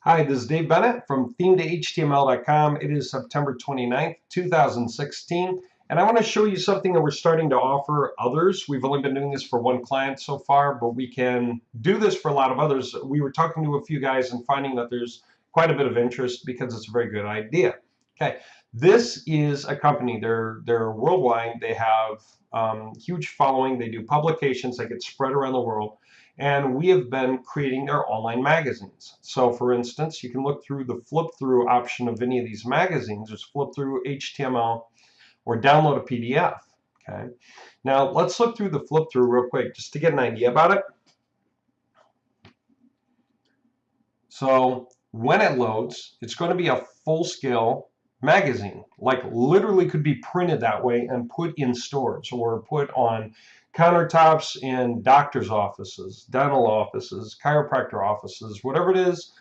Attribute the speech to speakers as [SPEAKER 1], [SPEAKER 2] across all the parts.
[SPEAKER 1] Hi, this is Dave Bennett from Theme2HTML.com. It is September 29th, 2016, and I want to show you something that we're starting to offer others. We've only been doing this for one client so far, but we can do this for a lot of others. We were talking to a few guys and finding that there's quite a bit of interest because it's a very good idea. Okay, this is a company. They're worldwide. They have huge following. They do publications that get spread around the world. And we have been creating their online magazines. So for instance, you can look through the flip through option of any of these magazines, just flip through HTML or download a PDF. Okay. Now let's look through the flip through real quick just to get an idea about it. So when it loads, it's going to be a full scale magazine, like literally could be printed that way and put in stores or put on countertops in doctor's offices, dental offices, chiropractor offices, whatever it is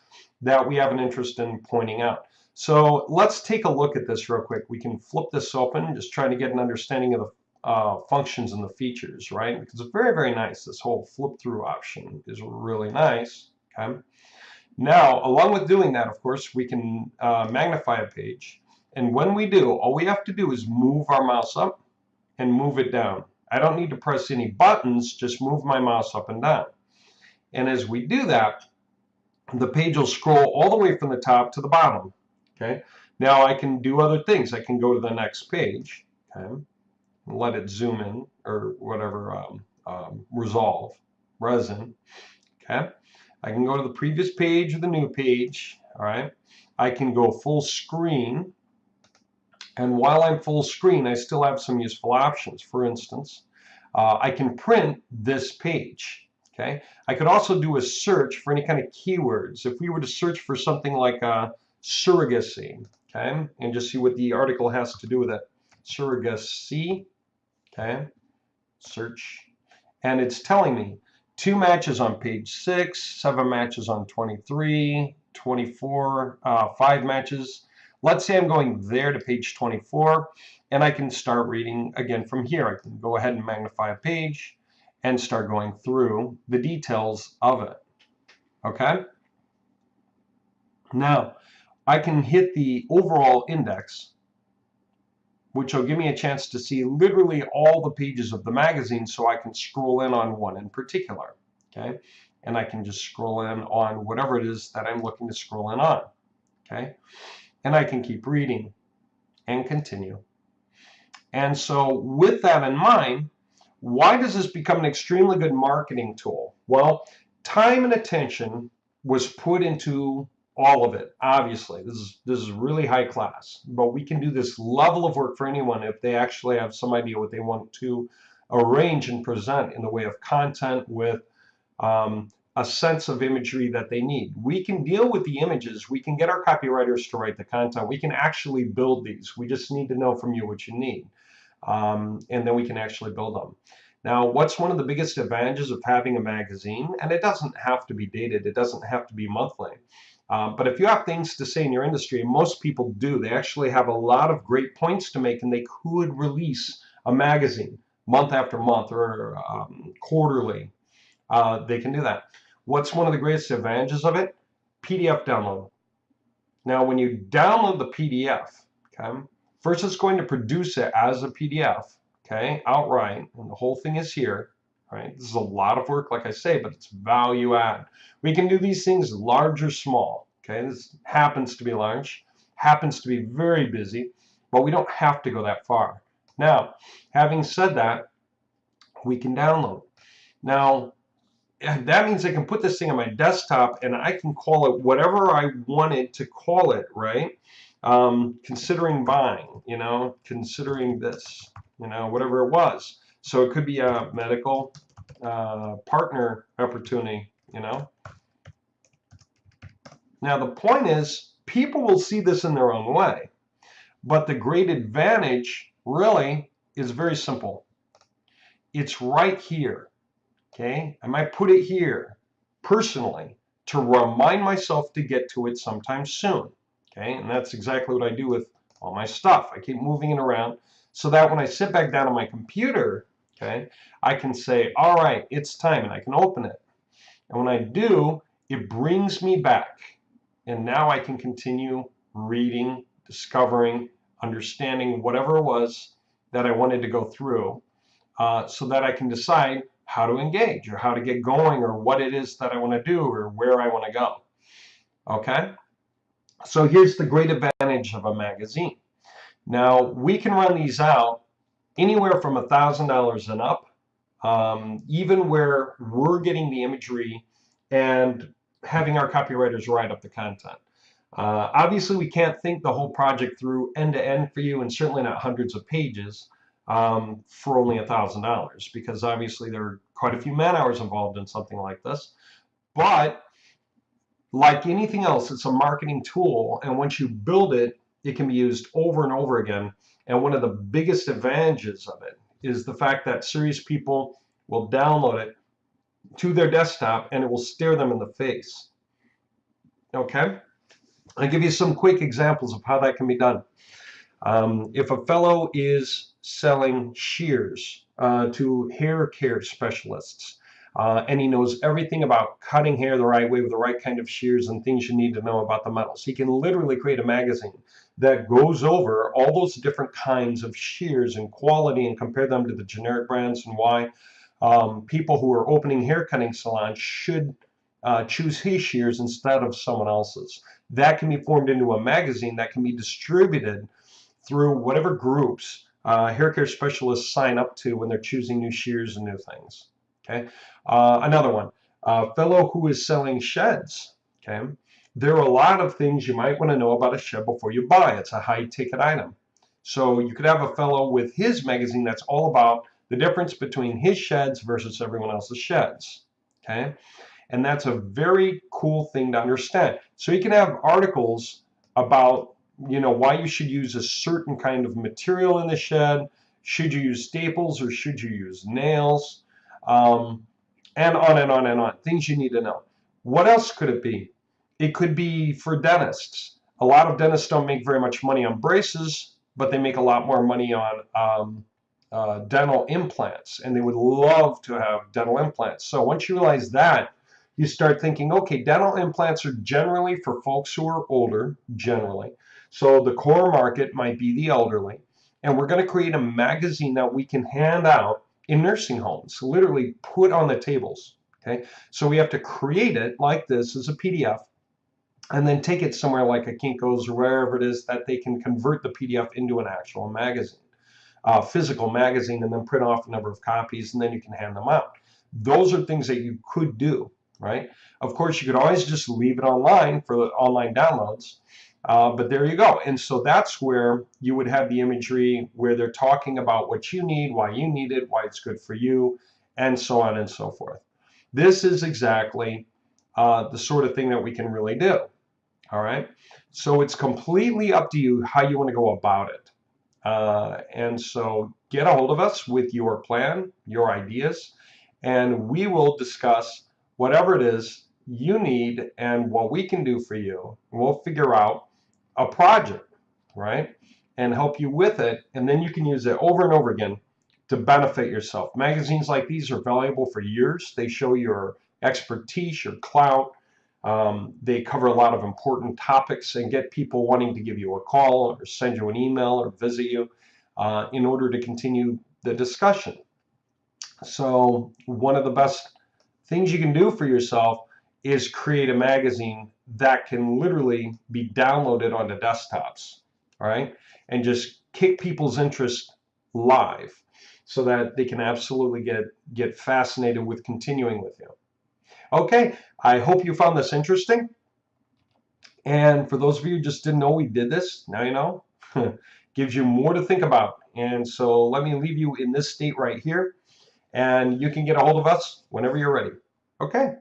[SPEAKER 1] that we have an interest in pointing out. So let's take a look at this real quick. We can flip this open, just trying to get an understanding of the functions and the features, right? Because it's very, very nice. This whole flip through option is really nice. Okay. Now, along with doing that, of course, we can magnify a page. And when we do, all we have to do is move our mouse up and move it down. I don't need to press any buttons, just move my mouse up and down. And as we do that, the page will scroll all the way from the top to the bottom. Okay. Now I can do other things. I can go to the next page. Okay. Let it zoom in or whatever, resolve, resin. Okay. I can go to the previous page or the new page. All right. I can go full screen. And while I'm full screen, I still have some useful options. For instance, I can print this page. Okay. I could also do a search for any kind of keywords. If we were to search for something like surrogacy, okay, and just see what the article has to do with it. Surrogacy, okay, search, and it's telling me 2 matches on page 6, 7 matches on 23, 24, 5 matches. Let's say I'm going there to page 24, and I can start reading again from here. I can go ahead and magnify a page and start going through the details of it. Okay? Now, I can hit the overall index, which will give me a chance to see literally all the pages of the magazine, so I can scroll in on one in particular. Okay? And I can just scroll in on whatever it is that I'm looking to scroll in on. Okay? And I can keep reading and continue. And so with that in mind, why does this become an extremely good marketing tool? Well, time and attention was put into all of it. Obviously, this is really high class, but we can do this level of work for anyone if they actually have some idea what they want to arrange and present in the way of content with a sense of imagery that they need. We can deal with the images. We can get our copywriters to write the content. We can actually build these. We just need to know from you what you need. And then we can actually build them. Now, what's one of the biggest advantages of having a magazine? And it doesn't have to be dated. It doesn't have to be monthly. But if you have things to say in your industry, and most people do, they actually have a lot of great points to make, and they could release a magazine month after month or quarterly. They can do that. What's one of the greatest advantages of it? PDF download. Now, when you download the PDF, okay, first it's going to produce it as a PDF, okay, outright, and the whole thing is here, right? This is a lot of work, like I say, but it's value add. We can do these things large or small, okay? This happens to be large, happens to be very busy, but we don't have to go that far. Now, having said that, we can download. Now, that means I can put this thing on my desktop and I can call it whatever I wanted to call it, right? Considering buying, considering this, whatever it was. So it could be a medical partner opportunity, Now the point is, people will see this in their own way, but the great advantage really is very simple. It's right here. Okay, I might put it here personally to remind myself to get to it sometime soon. Okay, and that's exactly what I do with all my stuff. I keep moving it around so that when I sit back down on my computer, okay, I can say, all right, it's time, and I can open it. And when I do, it brings me back And now I can continue reading, discovering, understanding whatever it was that I wanted to go through, so that I can decide how to engage or how to get going or what it is that I want to do or where I want to go. Okay? So here's the great advantage of a magazine. Now, we can run these out anywhere from $1,000 and up, even where we're getting the imagery and having our copywriters write up the content. Obviously, we can't think the whole project through end to end for you, and certainly not hundreds of pages for only $1,000, because obviously there are quite a few man hours involved in something like this. But like anything else, it's a marketing tool, and once you build it, it can be used over and over again. And one of the biggest advantages of it is the fact that serious people will download it to their desktop and it will stare them in the face. Okay? I'll give you some quick examples of how that can be done. If a fellow is selling shears to hair care specialists, and he knows everything about cutting hair the right way with the right kind of shears and things you need to know about the metals, he can literally create a magazine that goes over all those different kinds of shears and quality and compare them to the generic brands and why people who are opening hair cutting salons should choose his shears instead of someone else's. That can be formed into a magazine that can be distributed through whatever groups hair care specialists sign up to when they're choosing new shears and new things. Okay, another one, a fellow who is selling sheds. Okay, there are a lot of things you might want to know about a shed before you buy. It's a high ticket item. So you could have a fellow with his magazine that's all about the difference between his sheds versus everyone else's sheds. Okay, and that's a very cool thing to understand. So you can have articles about, why you should use a certain kind of material in the shed. Should you use staples or should you use nails? And on and on and on. Things you need to know. What else could it be? It could be for dentists. A lot of dentists don't make very much money on braces, but they make a lot more money on dental implants, and they would love to have dental implants. So once you realize that, you start thinking, okay, dental implants are generally for folks who are older, generally. So the core market might be the elderly. And we're going to create a magazine that we can hand out in nursing homes, literally put on the tables. Okay, so we have to create it like this as a PDF and then take it somewhere like a Kinko's or wherever it is that they can convert the PDF into an actual magazine, physical magazine, and then print off a number of copies, and then you can hand them out. Those are things that you could do, right? Of course, you could always just leave it online for the online downloads, but there you go. And so that's where you would have the imagery where they're talking about what you need, why you need it, why it's good for you, and so on and so forth. This is exactly the sort of thing that we can really do. All right. So it's completely up to you how you want to go about it. And so get a hold of us with your plan, your ideas, and we will discuss whatever it is you need and what we can do for you. We'll figure out a project, right, and help you with it, and then you can use it over and over again to benefit yourself. Magazines like these are valuable for years. They show your expertise, your clout. They cover a lot of important topics and get people wanting to give you a call or send you an email or visit you in order to continue the discussion. So one of the best things you can do for yourself is create a magazine that can literally be downloaded onto desktops, right? And just kick people's interest live so that they can absolutely get fascinated with continuing with you. Okay, I hope you found this interesting. And for those of you who just didn't know we did this, now you know. Gives you more to think about. And so let me leave you in this state right here. And you can get a hold of us whenever you're ready. Okay.